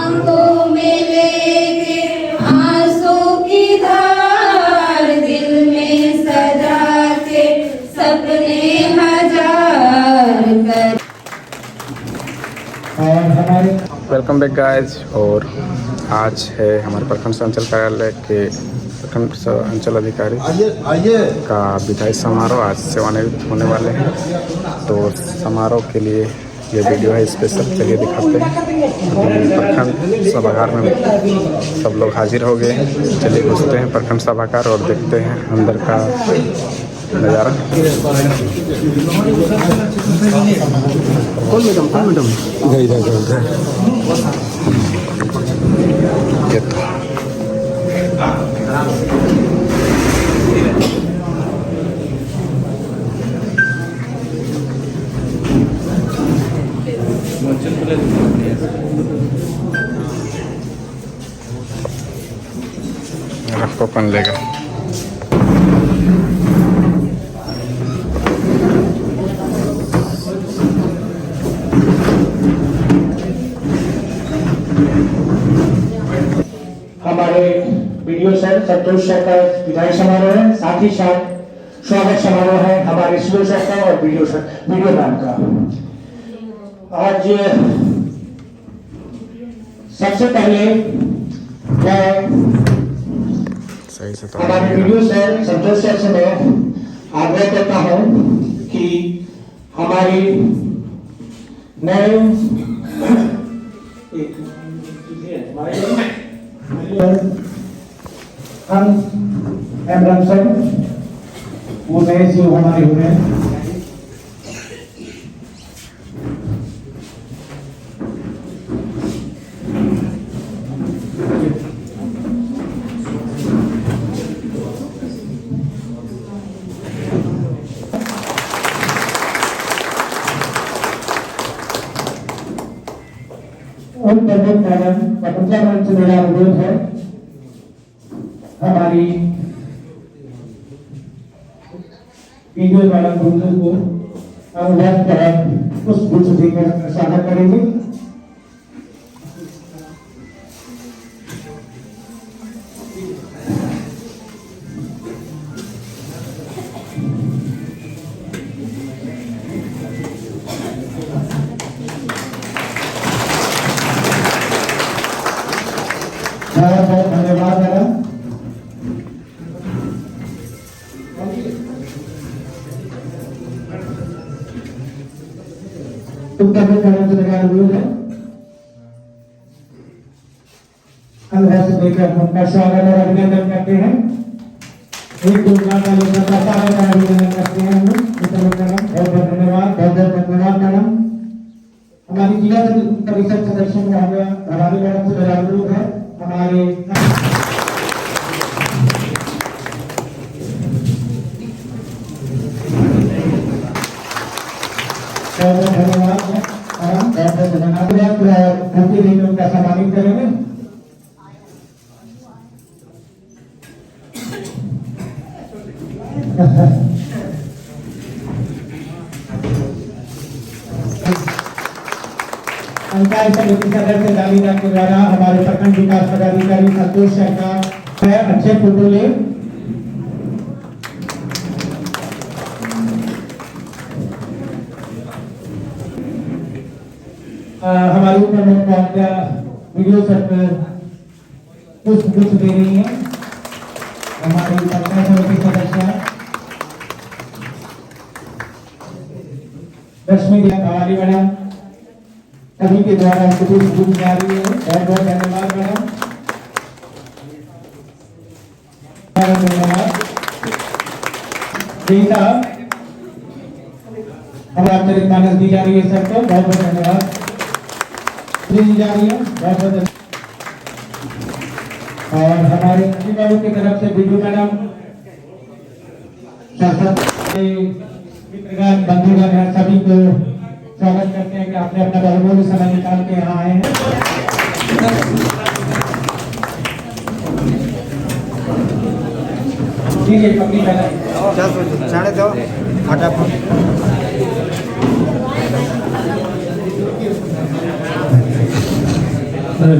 आंखों में लेके आंसू की धार, दिल में सजा के सपने हजार कर। Welcome back guys. और आज है हमारे प्रखंड अंचल कार्यालय के प्रखंड अंचल अधिकारी का विदाई समारोह। आज सेवानिवृत्त होने वाले हैं, तो समारोह के लिए ये वीडियो है स्पेशल। चलिए दिखाते हैं। अभी प्रखंड सभागार में सब लोग हाजिर हो गए हैं। चलिए घुसते हैं प्रखंड सभागार और देखते हैं अंदर का नज़ारा। कौन मैडम ये तो आपको कौन लेगा? हमारे वीडियो सर संतोष सर का विदाई समारोह है, साथ ही साथ स्वागत समारोह है हमारे सीओ सर का और वीडियो मैम का। आज सबसे पहले मैं हमारे वीडियो सर संतोष सर से मैं आग्रह करता हूं कि हमारी नए हम एमराम सर वो नए सीओ हमारे हुए हैं। उन प्रमुख मैडम पत्रकार मंच से मेरा अनुरोध है, हमारी वीडियो मैडम गुंजन को अनुवाद कर पुष्प गुच्छ देकर स्वागत करेंगे। बहुत बहुत धन्यवाद मैडम। तुमका भी मैडम से लगा अनुरोध है, हम ऐसे देकर उनका स्वागत और अभिनंदन करते हैं। एक दो का अभिनंदन करते हैं हम लोग। बहुत बहुत धन्यवाद, बहुत बहुत धन्यवाद मैडम। हमारी जिला परिषद सदस्य हमें भरानी मैडम से मेरा अनुरोध है, हमारे धन्यवाद उनका सम्मानित करेंगे। पंचायत समिति सदस्य दालीना के द्वारा हमारे प्रखंड विकास पदाधिकारी संतोष सर का अच्छे फोटो ले। हमारी प्रमुख वीडियो सर पर पुष्प गुच्छ दे रही है हमारी पंचायत समिति सदस्य रश्मि भवानी मैडम, सभी के द्वारा पुष्प गुच्छ जारी है। बहुत बहुत धन्यवाद मैडम, धन्यवाद। हमारा चरित मानस दी जा रही है सर को, बहुत बहुत धन्यवाद दी जा रही है, बहुत बहुत। और हमारे बाबू की तरफ से वीडियो मैडम बंधुगण सभी को स्वागत करते हैं कि आपने अपना बहुमूल्य समय निकाल के यहाँ आए हैं। ठीक है, पकड़ी जाने दो फटाफट। बहुत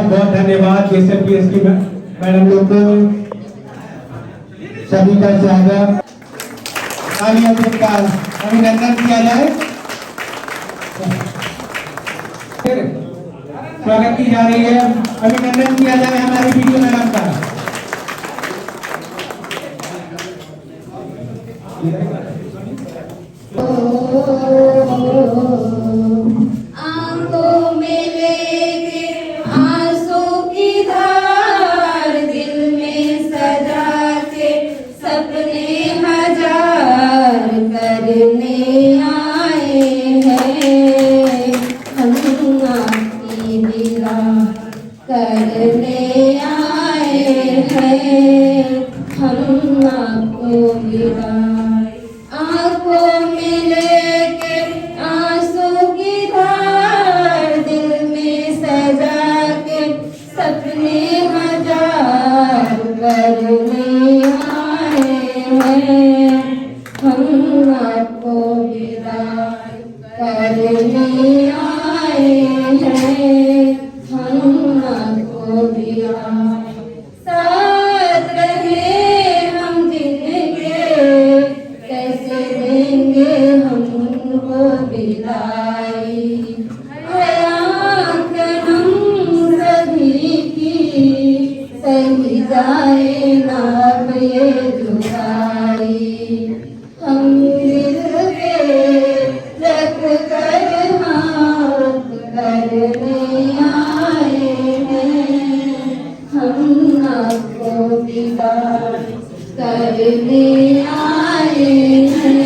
बहुत धन्यवाद JSPS की मैडम लोग को सभी का स्वागत। तालियों से इनका अभिनंदन किया जाए। स्वागत की जा रही है, अभिनंदन किया जाए हमारी वीडियो मैडम का। आंखों में लेके आंसू की धार, दिल में सजा के सपने हजार करने आए हैं हम, आपकी दीदार करने आए हैं हम, आपको दीदार। आंखों में लेके आंसू की धार, दिल में सजा के सपने हजार करने आए हैं हम, आपको दीदार करने आए हैं हम, आपको दीदार। साथ रहे हम जिनके, कैसे देंगे हम उनको विदाई। आँख नम सभी की, सही जाए ना अब ये जुदाई। हम दिल पे रख कर हाथ करने आए हैं हम, आपको दीदार करने आए हैं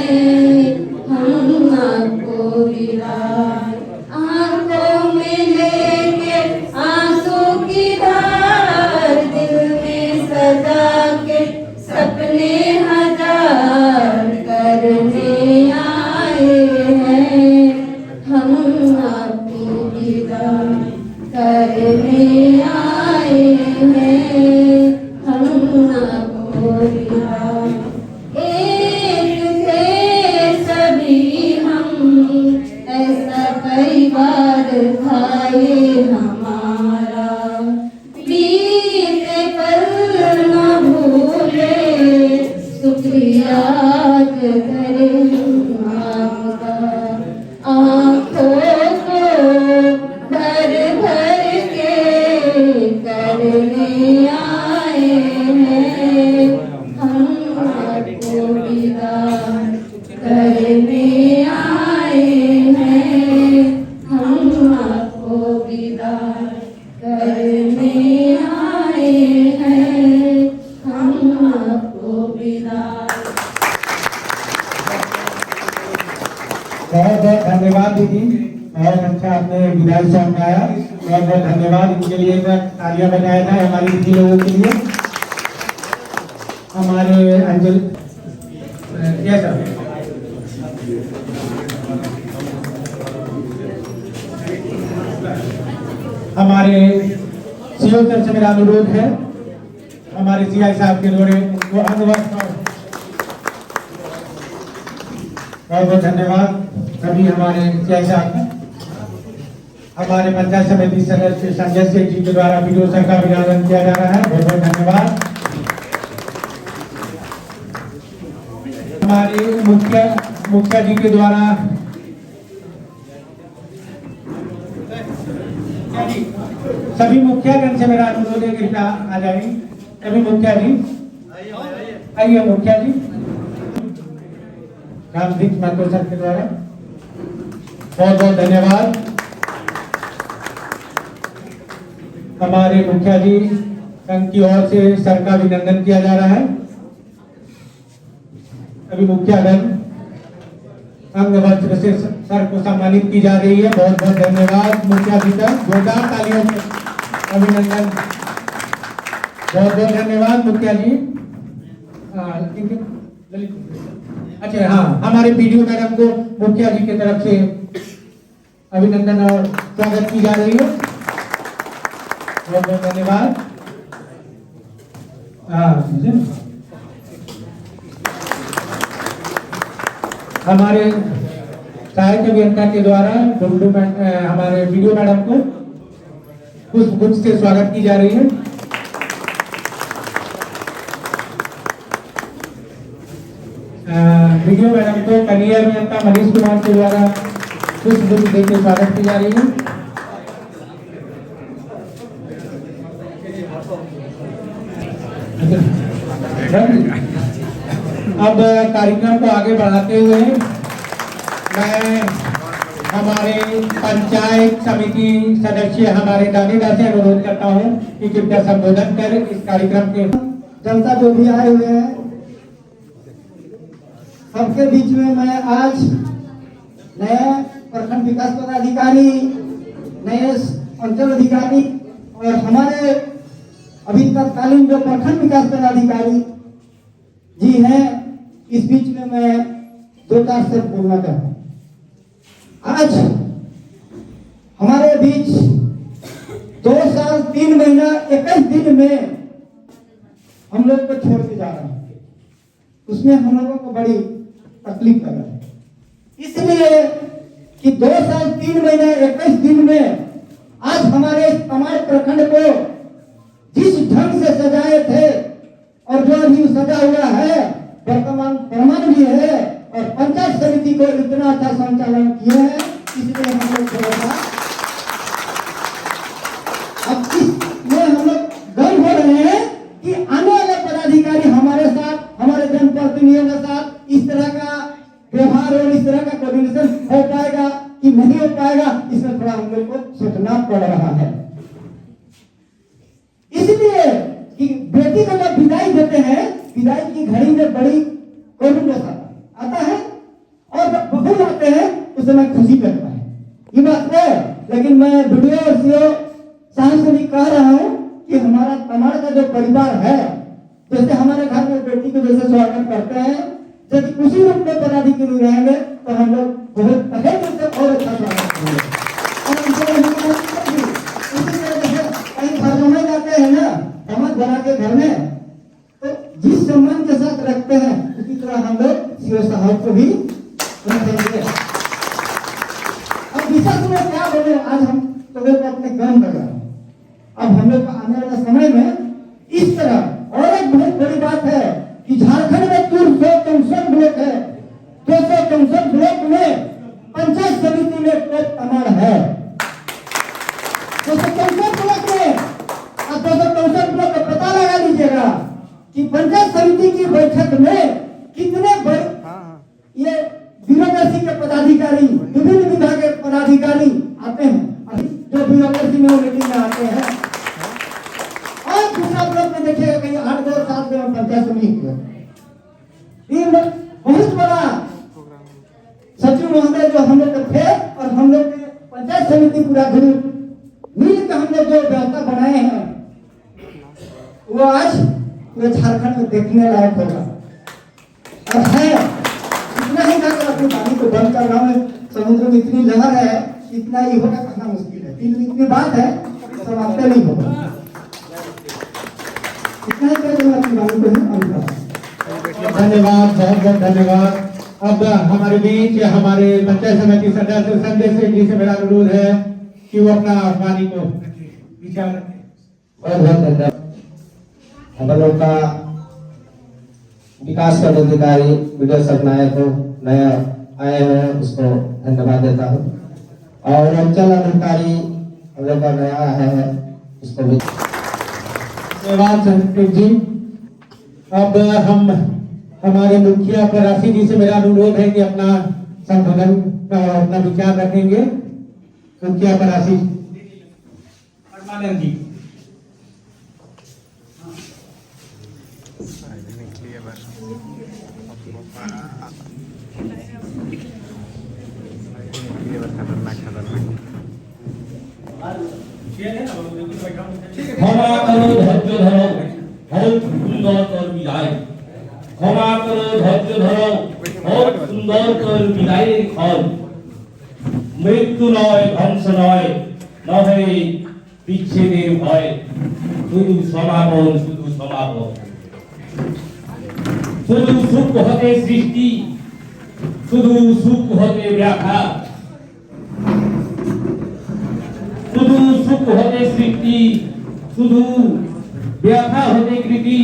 हम, आपको दीदार। आंखों में लेके आंसू की धार, दिल में सजा के सपने हजार करने आए हैं हम, आपको दीदार करने आए हैं हम, आपको दीदार। एक थे सभी हम, ऐसा कई बार था ये हमारा। बीते पल न भूले, शुक्रिया करें आपका। आँखों को भर भर के करने आए हैं हम, आपको दीदार करने आए हैं हम, आपको दीदार करने आए हैं हम, आपको दीदार। बहुत बहुत धन्यवाद दीदी, बहुत अच्छा आपने विदाई सॉन्ग गाया। बहुत बहुत धन्यवाद, इनके लिए तालियां बजाया जाए हमारी दीदी लोगों के लिए। हमारे अंजल कैसा हमारे सीओ सर से मेरा अनुरोध है, हमारे CI साहब के द्वारा वो अंगवस्त्र। बहुत बहुत धन्यवाद सभी हमारे CI साहब का। हमारे पंचायत समिति सदस्य संजय सेठ जी के द्वारा वीडियो सर का अभिनंदन किया जा रहा है। बहुत बहुत धन्यवाद। हमारे मुखिया जी के द्वारा सभी मुखियागण से मेरा अनुरोध है कृपया आ जाएंगे। सभी मुखिया जी आइए, मुखिया जी रामदीप माथुर सर के द्वारा बहुत बहुत धन्यवाद। हमारे मुखिया जी संघ की ओर से सर का अभिनंदन किया जा रहा है। अभी मुखियागण अंग वस्त्र से सर को सम्मानित की जा रही है। बहुत बहुत धन्यवाद मुखिया जी का, जोरदार तालियों से अभिनंदन। बहुत बहुत धन्यवाद मुखिया जी। ललित अच्छा हाँ, हमारे वीडियो मैडम को मुखिया जी की तरफ से अभिनंदन और स्वागत की जा रही है। बहुत बहुत धन्यवाद। हमारे सहायक अभियंता के द्वारा हमारे वीडियो मैडम को पुष्पगुच्छ से स्वागत की जा रही है। वीडियो मैडम को कन्या अभियंता मनीष कुमार के द्वारा पुष्पगुच्छ देकर स्वागत की जा रही है। अब कार्यक्रम को आगे बढ़ाते हुए मैं हमारे पंचायत समिति सदस्य हमारे दानीदार से अनुरोध करता हूं कि कृपया संबोधन कर इस कार्यक्रम के जनता जो भी आए हुए हैं सबके बीच में मैं आज नए प्रखंड विकास पदाधिकारी, नए अंचल अधिकारी और हमारे अभी तत्कालीन जो प्रखंड विकास पदाधिकारी जी हैं, इस बीच में मैं 2-4 शब्द बोलना चाहता हूँ। आज हमारे बीच 2 साल 3 महीना 21 दिन में हम लोग को छोड़ के जा रहे हैं, उसमें हम लोगों को बड़ी तकलीफ लग रही है। इसलिए कि 2 साल 3 महीना 21 दिन में आज हमारे तमाम प्रखंड को जिस ढंग से सजाए थे और जो अभी सजा हुआ है वर्तमान प्रमाण भी है और पंचायत समिति को इतना अच्छा संचालन किया है, इसलिए हम लोग थोड़ा सा अब इसमें हम लोग गर्व हो रहे हैं कि आने वाले पदाधिकारी हमारे साथ, हमारे जनप्रतिनिधियों के साथ इस तरह का व्यवहार और इस तरह का कोऑर्डिनेशन हो पाएगा कि नहीं हो पाएगा, इसमें थोड़ा हम लोग को सोचना पड़ रहा है। इसलिए कि बेटी को जब विदाई देते हैं, विदाई की घड़ी में बड़ी कोविड आता है और जब बहू आते हैं उस समय खुशी करता है, ये बात है। लेकिन मैं वीडियो और सीओ साहब से भी कह रहा हूँ कि हमारा तमाड़ का जो परिवार है, जैसे हमारे घर में बेटी को जैसे स्वागत करते हैं, यदि उसी रूप में पदाधिकारी रहेंगे तो हम लोग बहुत पहले से और अच्छा स्वागत करेंगे। कहीं घर में जाते हैं ना, समाज बना के घर में, तो जिस सम्मान के साथ रखते हैं उसी तरह हम लोग सीओ साहब को भी रखेंगे। अब विशेष में क्या बोले, आज हम तो अपने काम कर रहे हैं। अब हम लोग आने वाले समय में इस तरह और एक बहुत बड़ी बात है कि झारखंड में 264 ब्लॉक है, 264 ब्लॉक में पंचायत समिति में टॉप कमांड है। 264 ब्लॉक में आप 264 ब्लॉक का पता लगा लीजिएगा कि पंचायत समिति की बैठक में कितने ये ब्यूरोक्रेसी के पदाधिकारी, विभिन्न विभाग के पदाधिकारी आते हैं, जो ब्यूरोक्रेसी में मीटिंग में आते हैं। और दूसरा ब्लॉक में देखिएगा कहीं 8-2 साल में पंचायत समिति हुआ, बहुत बड़ा सचिव महोदय जो हम लोग थे और हम लोग के पंचायत समिति पूरा ग्रुप मिलकर हम लोग जो व्यवस्था बनाए हैं वो आज पूरे झारखंड में देखने लायक होगा। और है इतना ही ना अपनी पानी को बंद करना में, समुद्र में इतनी लहर है, इतना ही होगा कहना मुश्किल है, इतनी बात है समाप्त नहीं होगा। इतना ही कहकर अपनी पानी को धन्यवाद, बहुत बहुत धन्यवाद। अब हमारे बीच हमारे पंचायत समिति सदस्य संजय सिंह जी से मेरा अनुरोध है कि वो अपना वाणी को विचार रखें। बहुत बहुत धन्यवाद। हम लोग का विकास पदाधिकारी वीडियो सरनायक को नया आए हैं, उसको धन्यवाद देता हूँ। और अंचल अधिकारी हम लोग का नया है, उसको भी धन्यवाद संदीप जी। अब हम हमारे मुखिया परासी जी से मेरा अनुरोध है कि अपना संबोधन अपना विचार रखेंगे। मुखिया परासी परमानंद जी। क्षमा करो धैर्य धरो, बहुत सुंदर कर विदाई। क्षमा करो धैर्य धरो, ভাইয়ের খল মৃত্যু নয় ধ্বংস নয় নহে বিচ্ছেদের ভয় শুধু সমাপন শুধু সমাপন শুধু সুখ হতে সৃষ্টি শুধু সুখ হতে ব্যাখ্যা শুধু সুখ হতে সৃষ্টি শুধু ব্যাখ্যা হতে কৃতি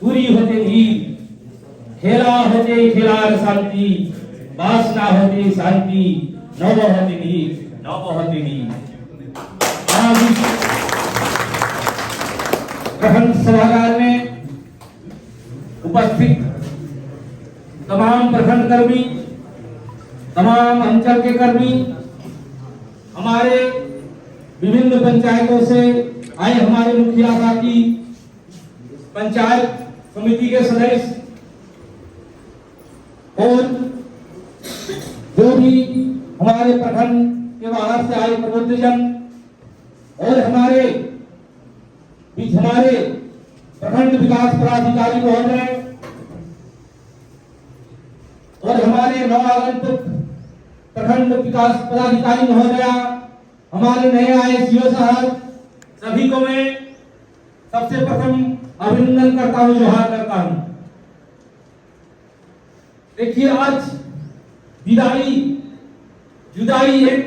পুরী হতে ধীর খেলা হতে খেলার শান্তি বাসনা হতে शांति नव हते नीर नव हते नीर आज ग्रहण सभागार में उपस्थित तमाम प्रखंड कर्मी तमाम अंचल के कर्मी हमारे विभिन्न पंचायतों से आए हमारे मुखिया साथी पंचायत समिति के सदस्य और जो भी हमारे प्रखंड के बाहर से आए प्रबुद्धजन और हमारे प्रखंड विकास पदाधिकारी महोदय और हमारे नवागंतुक प्रखंड विकास पदाधिकारी महोदया हमारे नए आए सीओ साहब सभी को मैं सबसे प्रथम अभिनंदन करता हूं जोहार करता हूं। देखिए आज विदाई जुदाई एक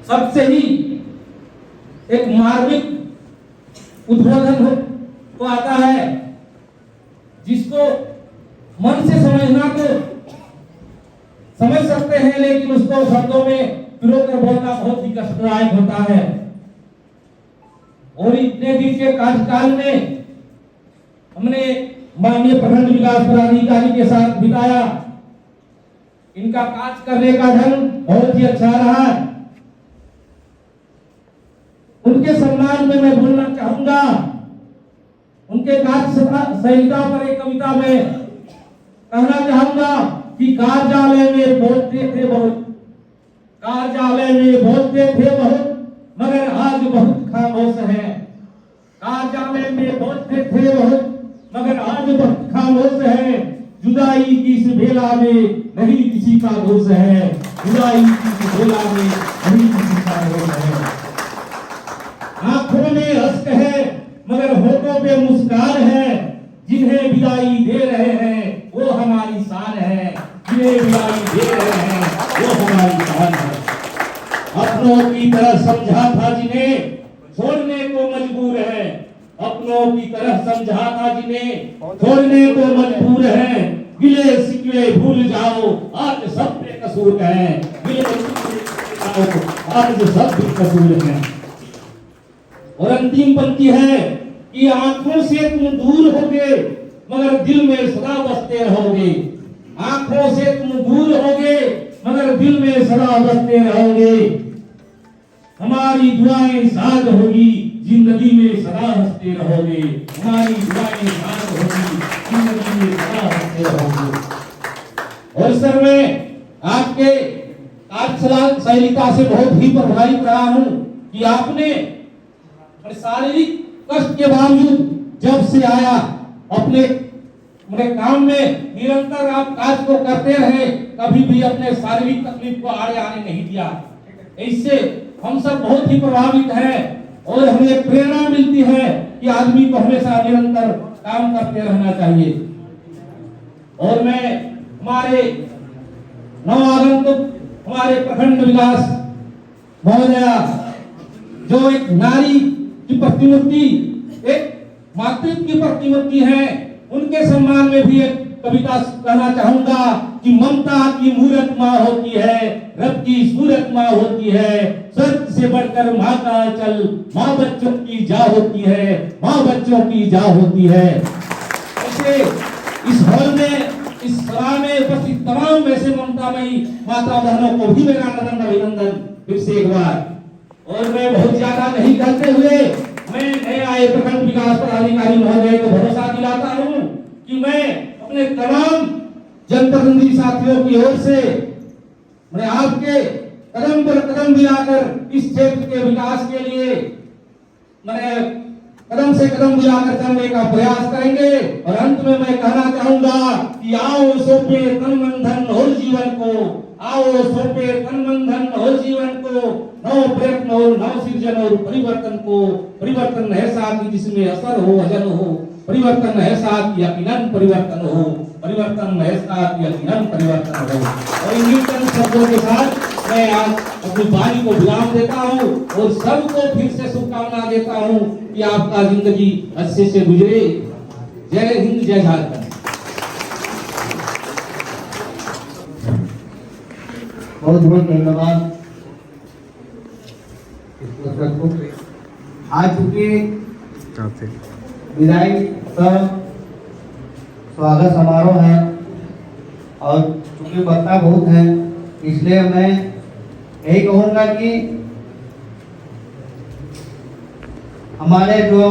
सबसे ही एक मार्मिक उद्बोधन को आता है जिसको मन से समझना तो समझ सकते हैं लेकिन उसको शब्दों में पिरोकर बोलना बहुत ही कष्टदायक होता है। और इतने दिन के कार्यकाल में हमने माननीय प्रखंड विकास पदाधिकारी के साथ बिताया। इनका कार्य करने का ढंग बहुत ही अच्छा रहा। उनके सम्मान में मैं बोलना चाहूंगा। उनके कार्य संहिता पर एक कविता में कहना चाहूंगा कि कार्यालय में बोलते थे बहुत मगर आज बहुत खामोश है। कार्यालय में बोलते थे बहुत मगर आज बहुत खामोश है। जुदाई की इस बेला में नहीं किसी का दोष है। जुदाई की इस बेला में नहीं किसी का दोष है। आंखों में अश्क है मगर होठों पे मुस्कान है। जिन्हें विदाई दे रहे हैं वो हमारी शान है। जिन्हें विदाई दे रहे हैं वो हमारी शान है। अपनों की तरह समझा था जिन्हें छोड़ने को मजबूर है। अपनों की तरह समझा था जिन्हें छोड़ने को मजबूर है। गिले शिकवे भूल जाओ आज सब बेकसूर हैं। गिले शिकवे भूल जाओ आज सब बेकसूर हैं। और अंतिम पंक्ति है कि आंखों से तुम दूर होगे मगर दिल में सदा बसते रहोगे। आंखों से तुम दूर होगे मगर दिल में सदा बसते रहोगे। हमारी दुआएं साथ होगी जिंदगी में सदा हंसते रहोगे। हमारी दुआएं साथ होगी जिंदगी में सदा हंसते रहोगे। और सर मैं आपके कार्यशैलिता से बहुत ही प्रभावित रहा हूं कि आपने शारीरिक कष्ट के बावजूद जब से आया अपने काम में निरंतर आप कार्य को करते रहे। कभी भी अपने शारीरिक तकलीफ को आड़े आने नहीं दिया। इससे हम सब बहुत ही प्रभावित हैं और हमें प्रेरणा मिलती है कि आदमी को हमेशा निरंतर काम करते रहना चाहिए। और मैं हमारे नवागंतुक हमारे प्रखंड विकास महोदया जो एक नारी की प्रतिमूर्ति एक मातृत्व की प्रतिमूर्ति है उनके सम्मान में भी एक कविता कहना चाहूंगा कि ममता की मूरत माँ होती है। रब की सूरत माँ होती है। स्वर्ग से बढ़कर माँ का चल माँ बच्चों की जा होती है। माँ बच्चों की जा होती है। ऐसे इस हॉल में इस सभा में उपस्थित तमाम वैसे ममतामयी माता बहनों को भी मेरा अभिनंदन फिर से एक बार। और मैं बहुत ज्यादा नहीं करते हुए मैं नए आए प्रखंड विकास पदाधिकारी महोदय को भरोसा दिलाता हूं कि मैं अपने तमाम जनप्रतिनिधि साथियों की ओर से मैं आपके कदम पर कदम मिलाकर इस क्षेत्र के विकास के लिए मैं कदम से कदम मिलाकर चलने का प्रयास करेंगे। और अंत में मैं कहना चाहूंगा कि आओ सौंपे तन मन धन और जीवन को, आओ सौंपे तन मन धन और जीवन को, नव प्रयत्न और नव सृजन और परिवर्तन को। परिवर्तन ऐसा कि जिसमें असर हो अजर हो, परिवर्तन ऐसा कि यकीनन परिवर्तन हो, परिवर्तन ऐसा कि यकीनन परिवर्तन हो। और इन न्यूटन शब्दों के साथ मैं आज अपनी वाणी को विराम देता हूँ और सबको फिर से शुभकामना देता हूँ कि आपका जिंदगी अच्छे से गुजरे। जय हिंद, जय झारखंड। बहुत बहुत धन्यवाद इस पुस्तक को। आज चूंकि विदाई का स्वागत समारोह है और चूंकि वक्ता बहुत है, इसलिए मैं यही कहूँगा कि हमारे जो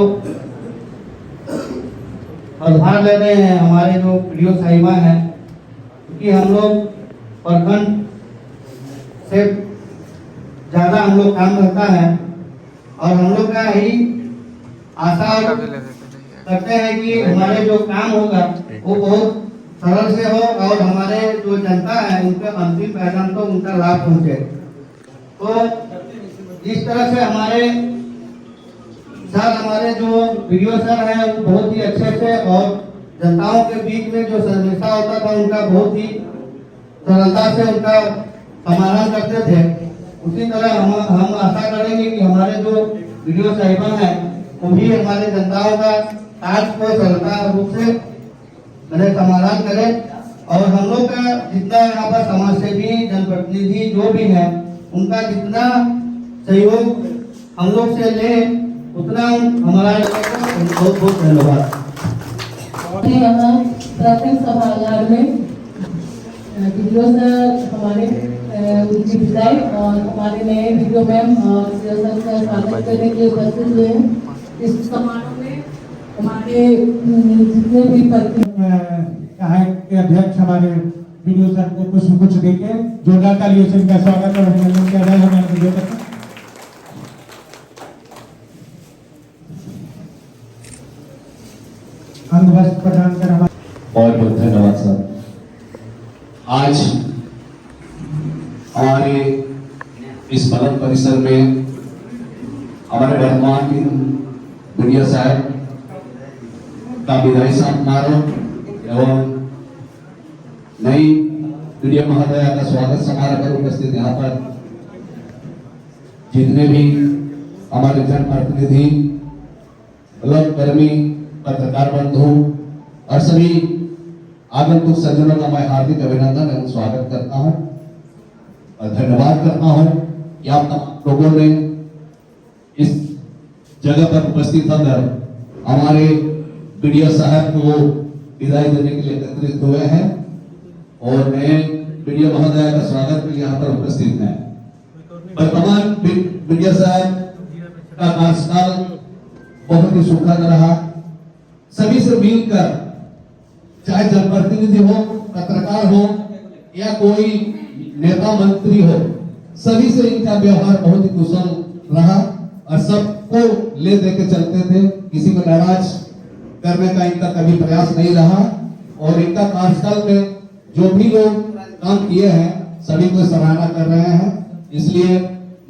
प्रधान ले रहे हैं, हमारे जो प्रियो साहिबा हैं, क्योंकि हम लोग प्रखंड से ज़्यादा हम लोग काम करता है और हम लोग का यही आशा करते हैं कि हमारे जो काम होगा वो बहुत सरल से हो और हमारे जो जनता है उनका अंतिम परिणाम तो उनका लाभ पहुंचे। तो इस तरह से हमारे सर, हमारे जो वीडियो सर हैं वो बहुत ही अच्छे से और जनताओं के बीच में जो संदेशा होता था उनका बहुत ही सरलता से उनका समाधान करते थे। उसी तरह हम आशा करेंगे कि हमारे जो वीडियो साहिबा हैं वो भी हमारे जनताओं का आज को सरलता रूप से समाधान करें और हम लोग का जितना यहाँ पर समाज सेवी जनप्रतिनिधि जो भी है उनका जितना सहयोग हम लोग से ले उतना हमारा बहुत बहुत धन्यवाद। यहाँ प्राथमिक सभागार में वीडियो सर हमारे उनकी विदाई और हमारे नए वीडियो मैम और सर का स्वागत करने के लिए उपस्थित हुए हैं। इस समारोह में हमारे जितने भी के अध्यक्ष हमारे वीडियो सर को कुछ देके जोरदार तालियों से इनका स्वागत और अभिनंदन किया जाए हमारे वीडियो सर। अंग वस्त्र प्रदान कर बहुत बहुत धन्यवाद सर। आज हमारे इस भवन परिसर में हमारे वर्तमान मीडिया साहब का विदाई समारोह एवं नई मीडिया महोदया का स्वागत समारोह पर उपस्थित यहाँ पर जितने भी हमारे जनप्रतिनिधि, ब्लॉक कर्मी, पत्रकार बंधु और सभी आगंतुक सज्जनों का मैं हार्दिक अभिनंदन एवं स्वागत करता हूं और धन्यवाद करता हूं कि आप लोगों ने इस जगह पर उपस्थित होकर हमारे वीडियो साहब को विदाई देने के लिए एकत्रित हुए हैं और नए वीडियो महोदया का स्वागत के लिए यहाँ पर उपस्थित हैं। वर्तमान वीडियो साहब का कार्यकाल बहुत ही सुखद रहा। सभी से मिलकर, चाहे जनप्रतिनिधि हो, पत्रकार हो या कोई नेता मंत्री हो, सभी से इनका व्यवहार बहुत ही कुशल रहा और सबको ले दे के चलते थे। किसी को नाराज करने का इनका कभी प्रयास नहीं रहा और इनका कार्यकाल में जो भी लोग काम किए हैं सभी को सराहना कर रहे हैं। इसलिए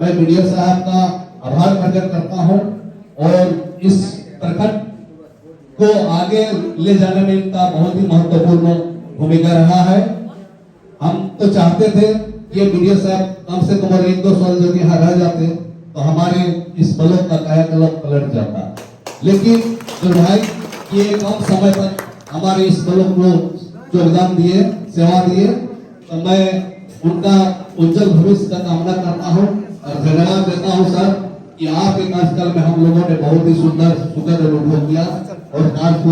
मैं वीडियो साहब का आभार प्रकट करता हूं और इस प्रखंड को आगे ले जाने में इनका बहुत ही महत्वपूर्ण भूमिका रहा है। हम तो चाहते थे कि ये वीडियो साहब कम से कम 1-2 साल यदि यहाँ रह जाते तो हमारे इस ब्लॉक का कायाकल्प पलट जाता, लेकिन दुर्भाग्य ये कम समय पर हमारे इस ब्लॉक को योगदान दिए, सेवा दिए, तो मैं उनका उज्जवल भविष्य का कामना करता हूँ और धन्यवाद देता हूँ सर कि आपके कार्यकाल में हम लोगों ने बहुत ही सुंदर सुखद अनुभव किया और कार्य को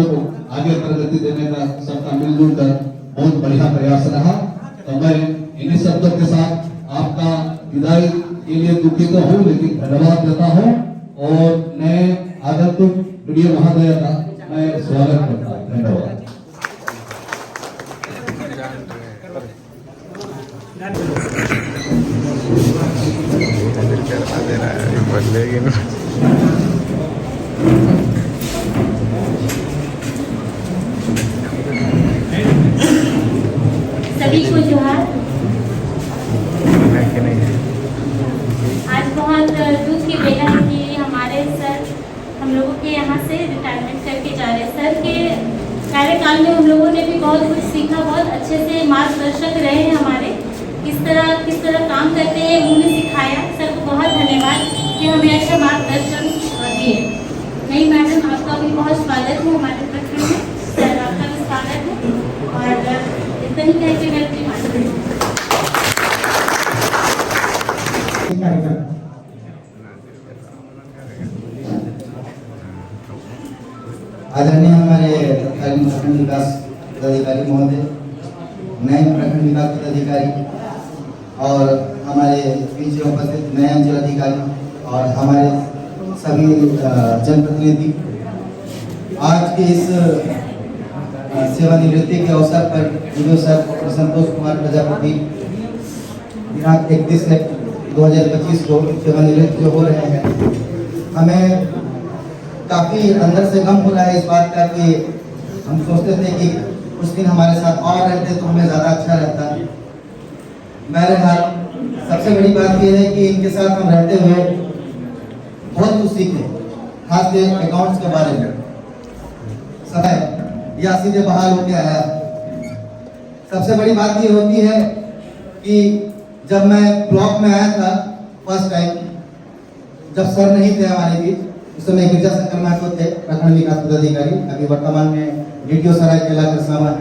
आगे प्रगति देने का सबका मिलजुल कर बहुत बढ़िया प्रयास रहा। तो मैं इन्हीं शब्दों के साथ आपका विदाई के लिए दुखी तो हूँ, लेकिन धन्यवाद देता हूँ और नए आगंतुक वीडियो महोदय का मैं स्वागत करता हूँ। धन्यवाद। बदलेगी ना। सभी को जोहार। आज बहुत दुख की बेला है कि हमारे सर हम लोगों के यहाँ से रिटायरमेंट करके जा रहे हैं। सर के कार्यकाल में हम लोगों ने भी बहुत कुछ सीखा, बहुत अच्छे से मार्गदर्शक रहे हैं हमारे, किस तरह काम करते हैं उन्होंने सिखाया। सर को बहुत धन्यवाद कि हमें अच्छा मार्गदर्शन दिए। नहीं मैडम, आपका भी बहुत स्वागत है हमारे प्रखंड में। सर आपका भी स्वागत है और इतना ही कह के मैं अपनी बात आदरणीय हमारे प्रखंड विकास पदाधिकारी महोदय, नए प्रखंड विकास पदाधिकारी और हमारे पीछे उपस्थित नए अंचल अधिकारी और हमारे सभी जनप्रतिनिधि, आज के इस सेवानिवृत्ति के अवसर पर वीडियो सर संतोष कुमार प्रजापति दिनांक 31/2025 को सेवानिवृत्त जो हो रहे हैं, हमें काफ़ी अंदर से गम हो रहा है इस बात का कि हम सोचते थे कि कुछ दिन हमारे साथ और रहते तो हमें ज़्यादा अच्छा रहता। बहरहाल सबसे बड़ी बात यह है कि इनके साथ हम रहते हुए बहुत कुछ सीखे, खासकर अकाउंट्स के बारे में। समय या सीधे बहाल हो गया है। सबसे बड़ी बात ये होती है कि जब मैं ब्लॉक में आया था फर्स्ट टाइम, जब सर नहीं थे हमारे बीच, उस समय गिरजा शंकर महतो थे प्रखंड विकास पदाधिकारी, अभी वर्तमान में डीटीओ सरायकेला खरसावां।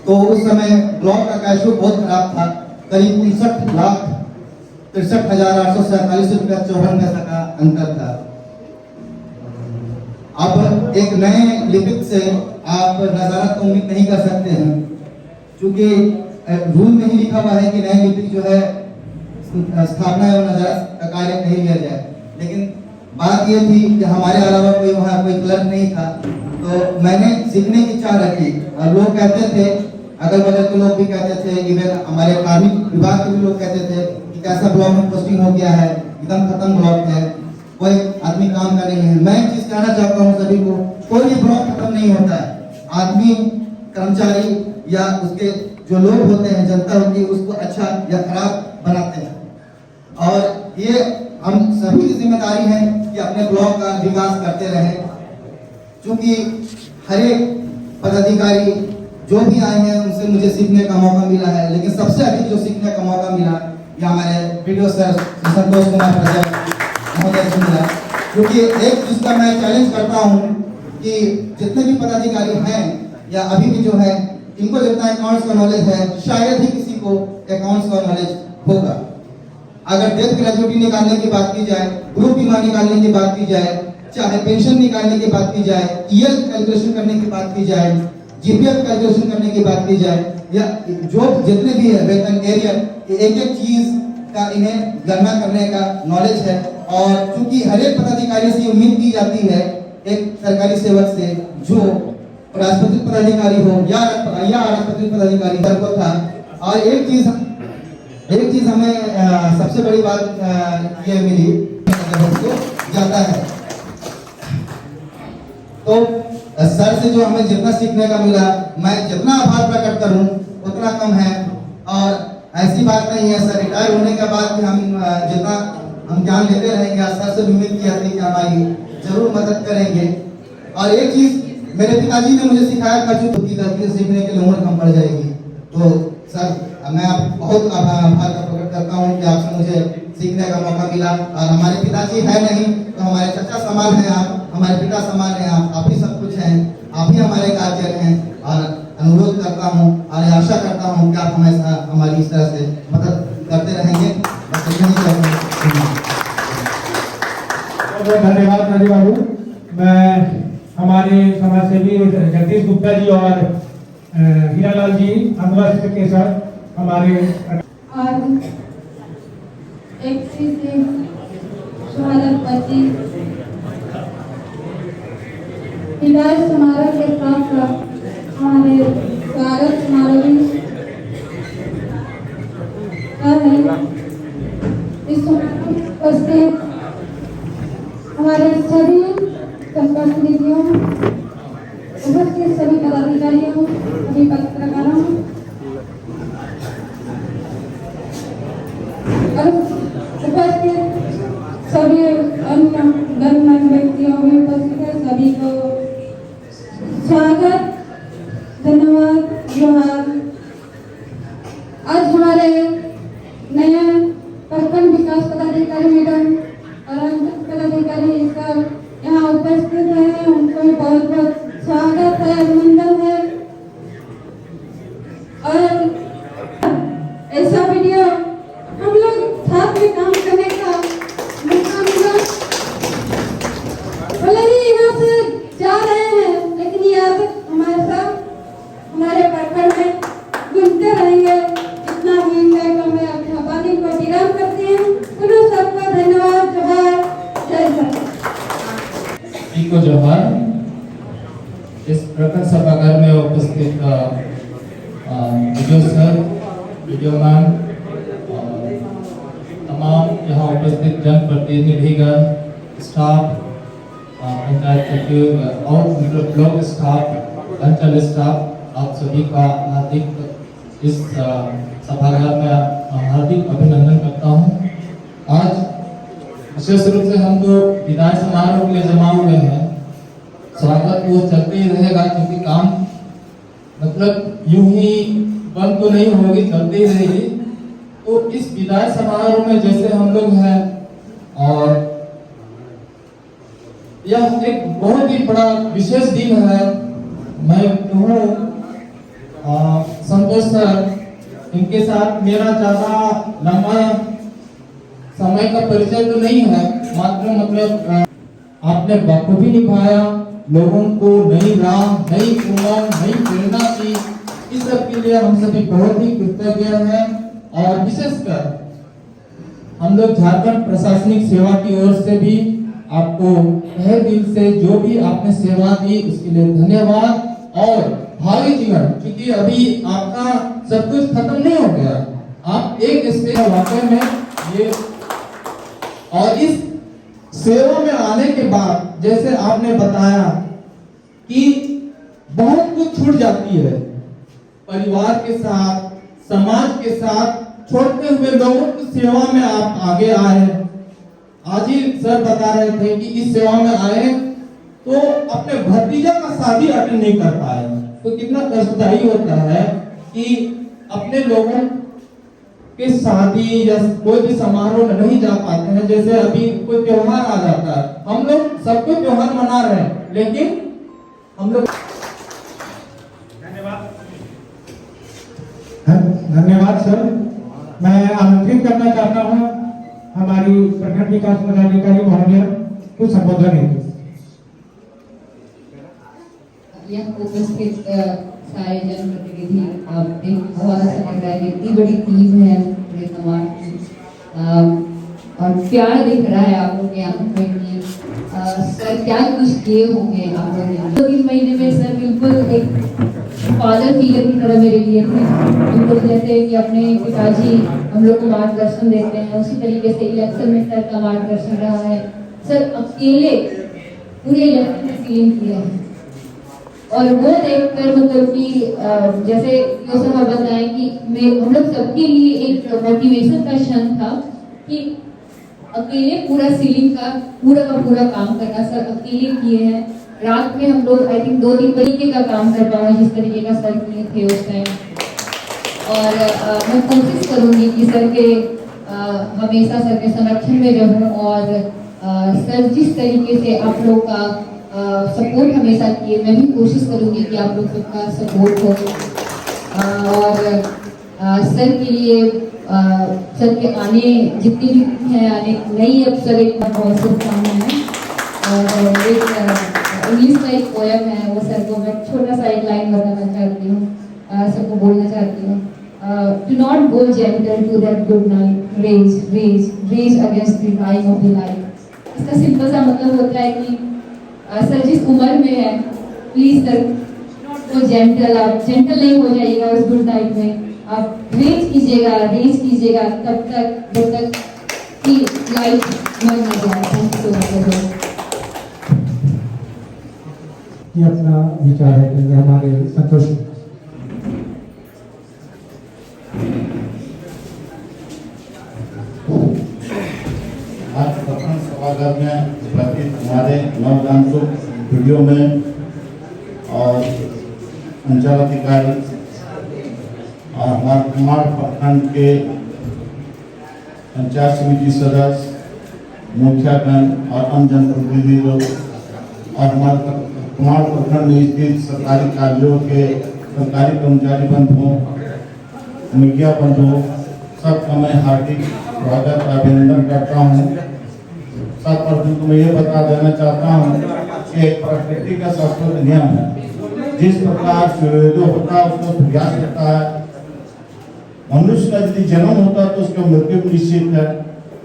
तो उस समय ब्लॉक का कैश फ्लो बहुत खराब था, करीब 59,63,847 रुपया 54 पैसा का अंतर था। अब एक नए लिपिक से आप नजारत तो उम्मीद नहीं कर सकते हैं, क्योंकि रूल में ही लिखा हुआ है कि नए लिपिक जो है स्थापना एवं नजारत का कार्य नहीं लिया जाए। लेकिन बात ये थी कि हमारे अलावा कोई वहाँ कोई क्लर्क नहीं था, तो मैंने सीखने की चाह रखी। और लोग कहते थे, अगल बगल के लोग भी कहते थे, इवन हमारे कार्मिक विभाग के भी लोग कहते थे कि कैसा ब्लॉक में पोस्टिंग हो गया है, एकदम खत्म ब्लॉक है, कोई आदमी काम का नहीं है। मैं एक चीज कहना चाहता हूँ सभी को, कोई भी ब्लॉक खत्म नहीं होता है। आदमी, कर्मचारी या उसके जो लोग होते हैं, जनता होती है, उसको अच्छा या खराब बनाते हैं। और ये हम सभी की जिम्मेदारी है कि अपने ब्लॉक का विकास करते रहें, क्योंकि हर एक पदाधिकारी जो भी आए हैं उनसे मुझे सीखने का मौका मिला है। लेकिन सबसे अधिक जो सीखने का मौका मिला ये हमारे वीडियो सर संतोष कुमार प्रजापति महोदय से मिला, क्योंकि एक चीज का मैं चैलेंज करता हूँ कि जितने भी पदाधिकारी हैं या अभी भी जो है, इनको जितना अकाउंट्स का नॉलेज है, शायद ही किसी को अकाउंट्स का नॉलेज होगा। अगर डेथ ग्रेजुएटी निकालने की बात की जाए, ग्रुप बीमा निकालने की बात की जाए, चाहे पेंशन निकालने की बात की जाए, ईएल कैलकुलेशन करने की बात की जाए, जीपीएफ कैलकुलेशन करने की बात की जाए, या जो जितने भी है वेतन एरियर, एक एक चीज का इन्हें गणना करने का नॉलेज है। और चूंकि हर एक पदाधिकारी से उम्मीद की जाती है एक सरकारी सेवक से, जो राजपत्रित पदाधिकारी हो या राजपत्रित पदाधिकारी को था। और एक चीज हमें सबसे बड़ी बात ये मिली जाता है, तो सर से जो हमें जितना सीखने का मिला, मैं जितना आभार प्रकट करूं उतना कम है। और ऐसी बात नहीं है सर रिटायर होने के बाद भी हम जितना हम ज्ञान लेते रहेंगे, सर से उम्मीद की जाती है कि हमारी जरूर मदद करेंगे। और एक चीज मेरे पिताजी ने मुझे सिखाया था, जो की गलती सीखने के लिए उम्र कम पड़ जाएगी। तो सर मैं आप बहुत आभार का प्रकट करता हूँ कि आपसे मुझे सीखने का मौका मिला। और हमारे पिताजी है नहीं तो हमारे चाचा समान है आप, हमारे पिता समान है आप ही सब कुछ हैं, आप ही हमारे गार्जियन हैं। और अनुरोध करता हूँ और आशा करता हूँ कि आप हमेशा हमारी इस तरह से मदद करते रहेंगे। बहुत धन्यवाद राजू बाबू। मैं हमारे समाज सेवी जगदीश गुप्ता जी और हीरालाल जी अंगवास के साथ हमारे और एक चीज 2025 विदाई समारोह के साथ हमारे स्वागत समारोह इस उपस्थित हमारे सभी जनप्रतिनिधियों, उपस्थित सभी पदाधिकारियों, सभी पत्रकारों जोहार। आज हमारे नए प्रखंड विकास पदाधिकारी मैडम और अंचल पदाधिकारी सर यहाँ उपस्थित हैं, उनको बहुत बहुत स्वागत है, अभिनंदन है। और ऐसा वीडियो हम लोग साथ में काम करने का मौका मिला। भले ही यहाँ से जा रहे हैं, लेकिन ये आज हमारे साथ हमारे प्रखंड में घूमते रहेंगे। इतना ही मैं अपनी बात को विराम करती हूँ। पुनः सबका धन्यवाद। जोहार, जय हिंद। को जोहार। इस प्रखंड सभागार में उपस्थित वीडियो सर, वीडियो मैम, तमाम यहाँ उपस्थित जनप्रतिनिधिगण, स्टाफ, पंचायत सचिव और ब्लॉक स्टाफ, अंचल स्टाफ, आप सभी का हार्दिक इस सभागार में हार्दिक अभिनंदन करता हूँ। आज विशेष रूप से हम तो विदाई समारोह के लिए जमा हुए हैं। स्वागत वो चलते ही रहेगा, क्योंकि काम मतलब यूं ही बंद तो नहीं होगी, चलते ही रहेगी। तो इस विदाई समारोह में जैसे हम लोग हैं, और यह एक बहुत ही बड़ा विशेष दिन है। मैं कहूँ संतोष सर, इनके साथ मेरा ज्यादा लंबा समय का परिचय तो नहीं है, मात्र मतलब आपने बखूबी निभाया, लोगों को नई राह, नई उमंग, नई प्रेरणा दी। इस सब के लिए हम सभी बहुत ही कृतज्ञ हैं। और विशेषकर हम लोग झारखंड प्रशासनिक सेवा की ओर से भी आपको तहे दिल से जो भी आपने सेवा दी उसके लिए धन्यवाद। और भावी जीवन, क्योंकि अभी आपका सब कुछ खत्म नहीं हो गया, आप एक स्टेज वाकई में ये, और इस सेवा में आने के बाद जैसे आपने बताया कि बहुत कुछ छूट जाती है, परिवार के साथ, समाज के साथ छोड़ते हुए लोगों की सेवा में आप आगे आए। आज ही सर बता रहे थे कि इस सेवा में आए तो अपने भतीजा का शादी अटेंड नहीं कर पाए, तो कितना कष्टदायी होता है कि अपने लोगों के शादी या कोई भी समारोह में नहीं जा पाते हैं। जैसे अभी कोई त्योहार आ जाता है, हम लोग सबको त्योहार मना रहे हैं, लेकिन हम लोग धन्यवाद सर। मैं आमंत्रित करना चाहता हूँ हमारी प्रखंड विकास पदाधिकारी महोदय को संबोधन हेतु। यहाँ उपस्थित सारे जनप्रतिनिधि, आप देख हमारा समुदाय इतनी बड़ी टीम है पूरे समाज की, और प्यार दिख रहा है आप लोग के आंखों में कि सर क्या कुछ किए होंगे आप लोगों ने। 2-3 महीने में सर बिल्कुल एक फादर फिगर की तरह मेरे लिए थे। बिल्कुल जैसे कि अपने पिताजी हम लोग को मार्गदर्शन देते हैं, उसी तरीके से इलेक्शन में सर का मार्गदर्शन रहा है। सर अकेले पूरे इलेक्शन में सीएम किया है, और वो देखकर मतलब कि जैसे यो सर बताएं कि हम लोग सबके लिए एक मोटिवेशन का क्षण था कि अकेले पूरा सीलिंग का पूरा काम करना सर अकेले किए हैं। रात में हम लोग आई थिंक 2-3 तरीके का काम कर पाए जिस तरीके का सर किए थे उस टाइम। और मैं कोशिश करूंगी कि सर के हमेशा सर के संरक्षण में रहूं, और सर जिस तरीके से आप लोग का सपोर्ट हमेशा किए, मैं भी कोशिश करूंगी कि आप लोग सबका सपोर्ट हो। और सर के लिए सर के आने जितनी भी हैं, आने नई अवसर एक बहुत शुभकामनाएं हैं। और एक इंग्लिश का एक पोयम है, वो सर को मैं छोटा सा एक लाइन बताना चाहती हूँ, सबको बोलना चाहती हूँ। Do not go gentle to that good night, rage against the dying of the light। इसका सिंपल सा मतलब होता है कि सर जिस उम्र में है, प्लीज सर वो जेंटल, आप जेंटल नहीं हो जाइएगा उस गुड नाइट में। आप रेज कीजिएगा तब तक जब तक कि लाइट मर ना जाए। Thank you so much. ये अपना विचार है कि हमारे संतोष आज प्रखंड सभागार में उपस्थित हमारे नवगांसुक वीडियो में और अंचल अधिकारी और हमारे कुमार प्रखंड के पंचायत समिति सदस्य, मुखियागण और अन्य जनप्रतिनिधि लोग और हमारे कुमार प्रखंड में स्थित सरकारी कार्यालयों के सरकारी कर्मचारी बंधुओं, मीडिया बंधुओं, सबका मैं हार्दिक स्वागत अभिनंदन करता हूँ। सर्वप्रथम तो मैं ये बता देना चाहता हूँ कि प्रकृति का शाश्वत नियम है, जिस प्रकार सूर्योदय होता है उसका सूर्यास्त होता है, मनुष्य का यदि जन्म होता है तो उसका मृत्यु निश्चित है।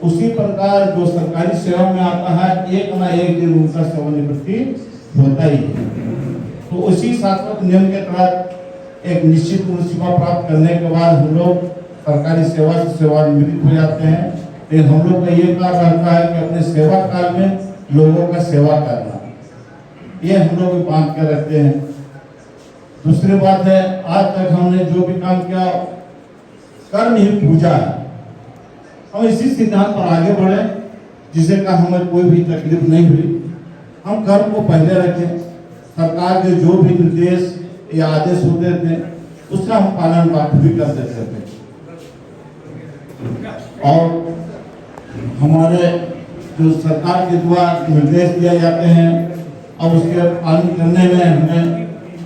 उसी प्रकार जो सरकारी सेवा में आता है एक ना एक दिन उनका सेवानिवृत्ति होता ही है। तो उसी शाश्वत नियम के तहत एक निश्चित उम्र सीमा प्राप्त करने के बाद हम लोग सरकारी सेवा से सेवानिवृत्त हो जाते हैं। लेकिन हम लोग का ये कार्य रहता है कि अपने सेवा काल में लोगों का सेवा करना, ये हम लोग बांध के रखते हैं। दूसरी बात है, आज तक हमने जो भी काम किया कर्म ही पूजा है। हम इसी सिद्धांत पर आगे बढ़े जिससे का हमें कोई भी तकलीफ नहीं हुई। हम कर्म को पहले रखें, सरकार के जो भी निर्देश या आदेश होते थे उसका हम पालन भी कर देते थे। और हमारे जो सरकार के द्वारा निर्देश दिए जाते हैं और उसके पालन करने में हमें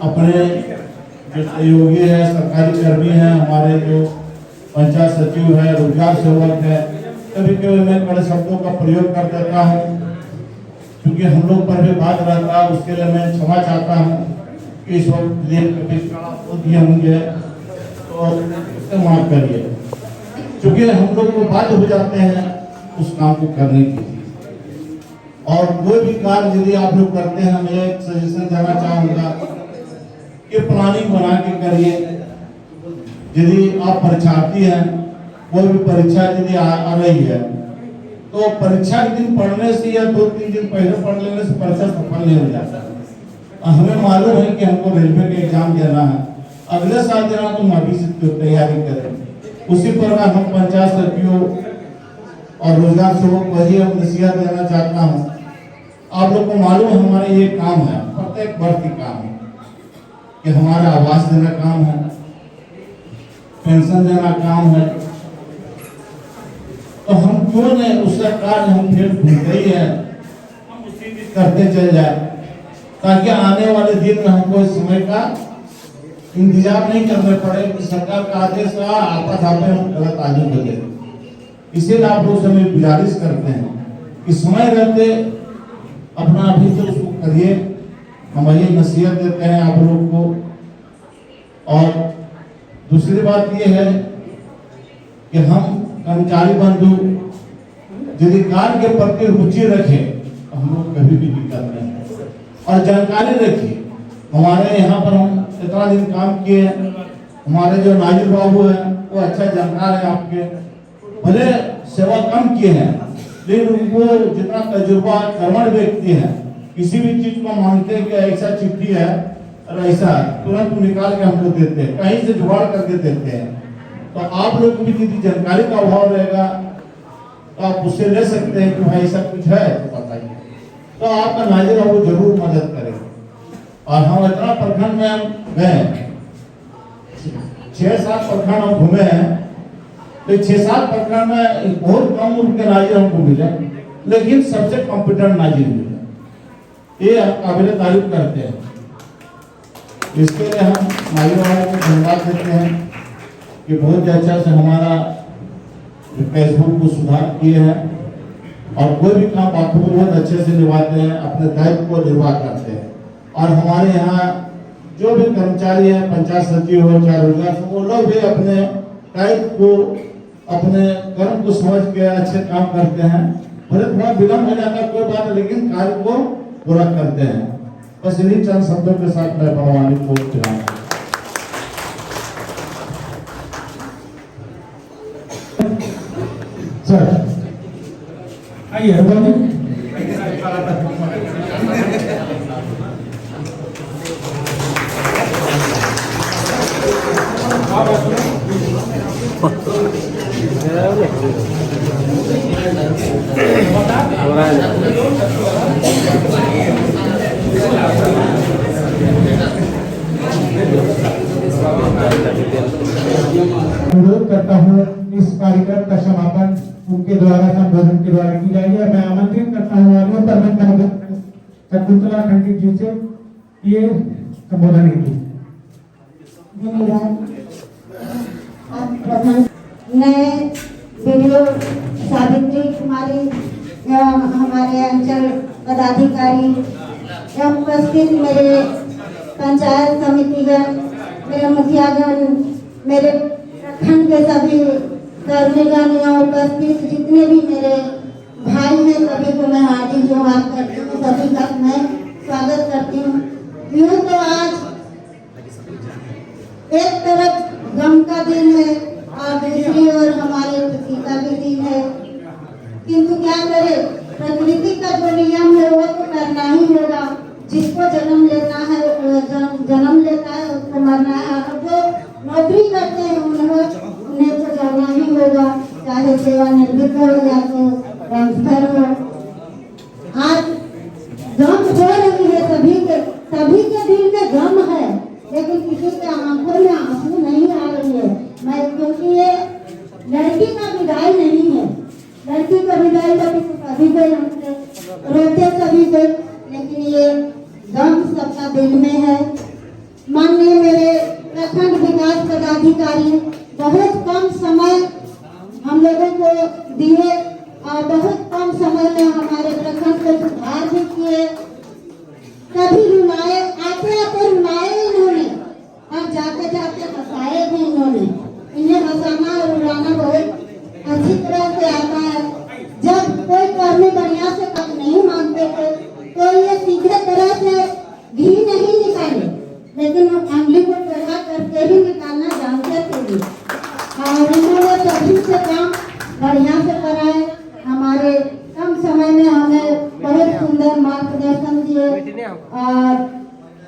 अपने जो सहयोगी है, सरकारी कर्मी हैं, हमारे जो पंचायत सचिव है, रोजगार सेवक है, कभी कभी मैं बड़े शब्दों का प्रयोग कर देता हूँ क्योंकि हम लोग पर भी बात रहता है, उसके लिए मैं क्षमा चाहता हूँ कि इस वक्त कभी दिए होंगे तो उससे माफ करिए, क्योंकि हम लोग को बाध्य हो जाते हैं उस काम को करने के लिए। और कोई भी कार्य यदि आप लोग करते हैं, मैं एक सजेशन देना चाहूँगा कि प्लानिंग बना के करिए। यदि आप परीक्षार्थी हैं, कोई भी परीक्षा यदि आ रही है तो परीक्षा के दिन पढ़ने से या 2-3 दिन पहले पढ़ लेने से परीक्षा सफल नहीं हो जाता। हमें मालूम है कि हमको रेलवे का एग्जाम देना है, अगले साल देना, तो हम अभी से तैयारी करें। उसी प्रकार हम पंचायत सचिवों और रोजगार सेवक को ही हम नसीहत देना चाहता हूँ। आप लोग को मालूम है हमारा ये काम है, प्रत्येक वर्ष की काम है कि हमारा आवास देना काम है, पेंशन देना काम है। तो हम क्यों नहीं उसका कार्य हम फिर भूलते ही है, हम उसी भी करते चल जाए ताकि आने वाले दिन में हमको इस समय का इंतजार नहीं करना पड़े कि सरकार का आदेश आपस में हम गलत आगे बढ़े। इसीलिए आप लोग से मैं गुजारिश करते हैं कि समय रहते अपना अभी से उसको करिए। हम ये नसीहत देते हैं आप लोग को। और दूसरी बात ये है कि हम कर्मचारी बंधु यदि कार्य के प्रति रुचि रखें तो हम लोग कभी भी दिक्कत नहीं है। और जानकारी रखिए, हमारे यहाँ पर हम इतना दिन काम किए हैं, हमारे जो नाजिर बाबू हैं वो अच्छा जानकार है आपके, भले सेवा कम किए हैं लेकिन उनको जितना तजुर्बा कर्मठ व्यक्ति है, किसी भी चीज को मानते हैं कि ऐसा चिट्ठी है और ऐसा तुरंत निकाल के हमको देते हैं, कहीं से जुगाड़ करके देते हैं। तो आप लोग को भी यदि जानकारी का अभाव रहेगा तो आप उससे ले सकते हैं कि भाई ऐसा कुछ है तो बताइए, तो आपका नाजिर बाबू जरूर मदद करेगा। और हम इतना प्रखंड में हम गए, 6-7 प्रखंड हम घूमे हैं, तो 6-7 प्रखंड में बहुत कम उम्र के नाजिर हमको मिले, लेकिन सबसे कॉम्पिटेंट नाजिर मिले, ये हम काबिल तारीफ करते हैं। इसके लिए हम नाजिर वाले को धन्यवाद देते हैं कि बहुत अच्छा से हमारा फेसबुक को सुधार किए हैं और कोई भी काम आपको बहुत अच्छे से निभाते हैं, अपने दायित्व को निर्वाह करते हैं। और हमारे यहाँ जो भी कर्मचारी है, पंचायत सचिव हो चाहे रोजगार, वो लोग भी अपने दायित्व को, अपने कर्म को समझ के अच्छे काम करते हैं। भले थोड़ा विलम्ब हो जाता है कोई बात, लेकिन कार्य को पूरा करते हैं। बस इन्हीं चंद शब्दों के साथ मैं भगवान को चुनाऊंगा। सर आइए हो रहा है अनुरोध करता हूँ इस कार्यक्रम का समापन उनके द्वारा संबोधन के द्वारा की जाएगी। मैं आमंत्रित करता हूँ माननीय प्रबंधक शकुंतला खंडित जी से ये संबोधन हेतु। नए वीडियो सावित्री कुमारी एवं हमारे अंचल पदाधिकारी एवं उपस्थित मेरे पंचायत समितिगण, मेरे मुखियागण, मेरे प्रखंड के सभी कर्मीगण एवं उपस्थित जितने भी मेरे भाई हैं सभी को मैं हार्दिक जोहार करती हूँ, सभी का मैं स्वागत करती हूँ। यूँ तो आज एक तरफ गम का दिन है और दूसरी ओर हमारे खुशी का भी दिन है, किंतु क्या करे, प्रकृति का जो नियम है वो तो करना ही होगा। जिसको जन्म लेना है जन्म लेता है, उसको मरना है। और जो नौकरी करते हैं उन्हें तो जाना ही होगा, चाहे सेवानिवृत्त हो या तो ट्रांसफर हो। आज गम हो रही है, सभी के दिल में गम है, लेकिन किसी के आंखों में आंसू नहीं आ रही है। मैं क्योंकि ये लड़की का विदाई नहीं है, लड़की का विदाई तो सभी को रोते सभी को, लेकिन ये गम सबका दिल में है। माननीय मेरे प्रखंड विकास पदाधिकारी बहुत कम समय हम लोगों को दिए और बहुत कम समय में हमारे प्रखंड को सुधार भी किए। कभी रुलाए, आते आते रुलाए इन्होंने और जाते जाते हंसाए भी इन्होंने। इन्हें हंसाना और रुलाना बहुत अच्छी तरह से आता है। जब कोई कर्मी बढ़िया से काम नहीं मानते थे तो ये सीधे तरह से घी नहीं निकाले, लेकिन उंगली को टेढ़ा करके ही निकालना जानते थे। और इन्होंने सभी से काम बढ़िया से कराए, हमारे कम समय में हमें बहुत सुंदर मार्गदर्शन दिए। और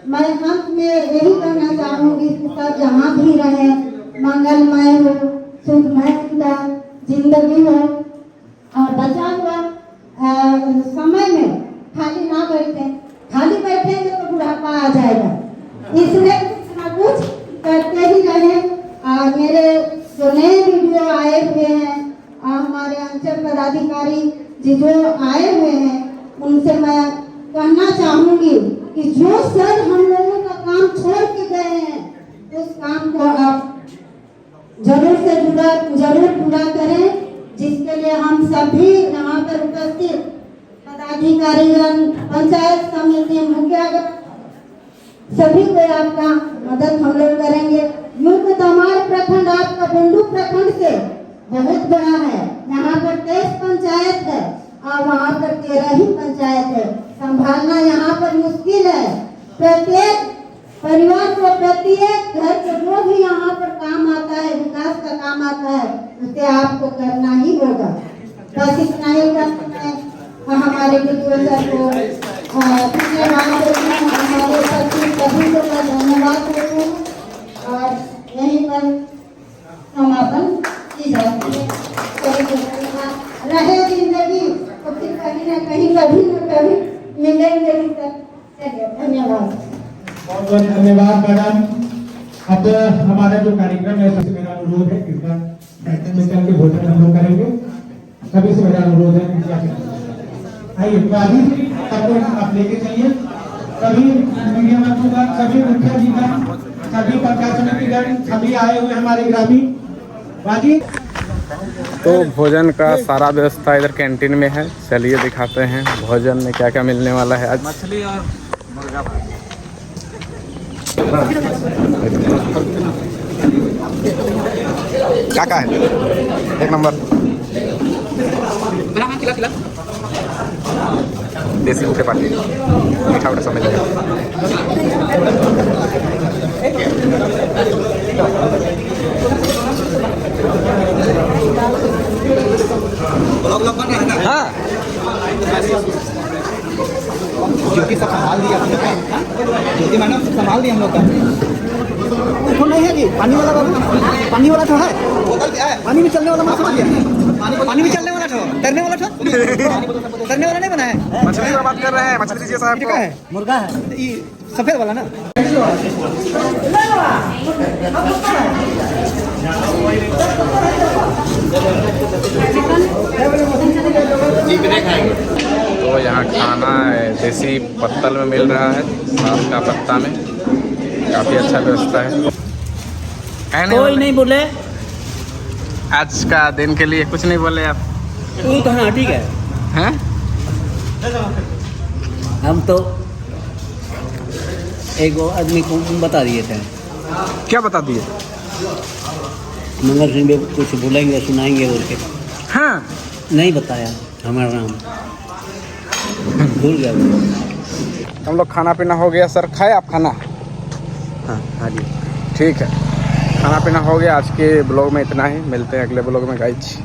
मैं अंत में यही कहना चाहूँगी कि सब जहाँ भी रहे मंगलमय हो, सुखमय जिंदगी हो और बचा हुआ समय में खाली ना बैठे। खाली बैठेंगे तो बुढ़ापा आ जाएगा, इसलिए कुछ ना कुछ करते ही रहे। और मेरे जो नए वीडियो आए हुए हैं और हमारे अंचल पदाधिकारी जी जो आए हुए हैं, उनसे मैं कहना चाहूँगी कि जो सर हम लोगों का काम छोड़ के गए हैं, उस काम को आप जरूर पूरा करें, जिसके लिए हम सभी यहाँ पर उपस्थित पदाधिकारीगण, पंचायत समिति, मुखियागण सभी को आपका मदद हम लोग करेंगे। यूँ तो हमारा प्रखंड आपका बुंडू प्रखंड से बहुत बड़ा है, यहाँ पर 23 पंचायत है और वहाँ पर 13 ही पंचायत है। संभालना यहाँ पर मुश्किल है। प्रत्येक परिवार को, प्रत्येक घर के जो भी यहाँ पर काम आता है, विकास का काम आता है, उसे आपको करना ही होगा। बस इतना ही करना है। हमारे विद्यालय को धन्यवाद देते हैं, हमारे सभी को धन्यवाद देते हैं और यहीं पर समापन की जाती है। रहे जिंदगी तो फिर कहीं न कहीं कभी न कभी मिलेंगे ही सर। चलिए, धन्यवाद। बहुत बहुत धन्यवाद मैडम। अब हमारा जो कार्यक्रम है सबसे मेरा अनुरोध है कृपया में चल के भोजन हम लोग करेंगे। सभी से मेरा अनुरोध है कृपया आइए, आप लेके चलिए। सभी मीडिया मंत्रीगण, सभी मुखिया जी का, सभी पंचायत समितिगण, सभी आए हुए हमारे ग्रामीण बाजी। तो भोजन का सारा व्यवस्था इधर कैंटीन में है। चलिए दिखाते हैं भोजन में क्या क्या मिलने वाला है आज। मछली और मुर्गा क्या है एक नंबर देसी उठे पार्टी मीठा उठा सब मिलेगा। हाँ ज्योति सब संभाल दिया हम लोग का, ज्योति मैडम सब संभाल दिया हम लोग का। वो नहीं है कि पानी वाला तो है, पानी में चलने वाला मत समझिए, पानी में चलने वाला था, तैरने वाला था, तैरने वाला नहीं बना है। मछली की बात कर रहे हैं, मछली दीजिए साहब को। मुर्गा है। सफेद वाला ना। तो यहाँ खाना देसी पत्तल में मिल रहा है, साल का पत्ता में, काफ़ी अच्छा व्यवस्था है। कोई नहीं बोले, आज का दिन के लिए कुछ नहीं बोले आप? तू कहाँ ठीक है हैं? हम तो एक आदमी को बता दिए थे, क्या बता दिए? मंगल सिंह भी कुछ बोलेंगे सुनाएंगे बोल के। हाँ, नहीं बताया हमारा नाम, भूल गया। हम लोग खाना पीना हो गया सर। खाए आप खाना? हाँ हाँ जी ठीक है, खाना पीना हो गया। आज के ब्लॉग में इतना ही, मिलते हैं अगले ब्लॉग में गाइज।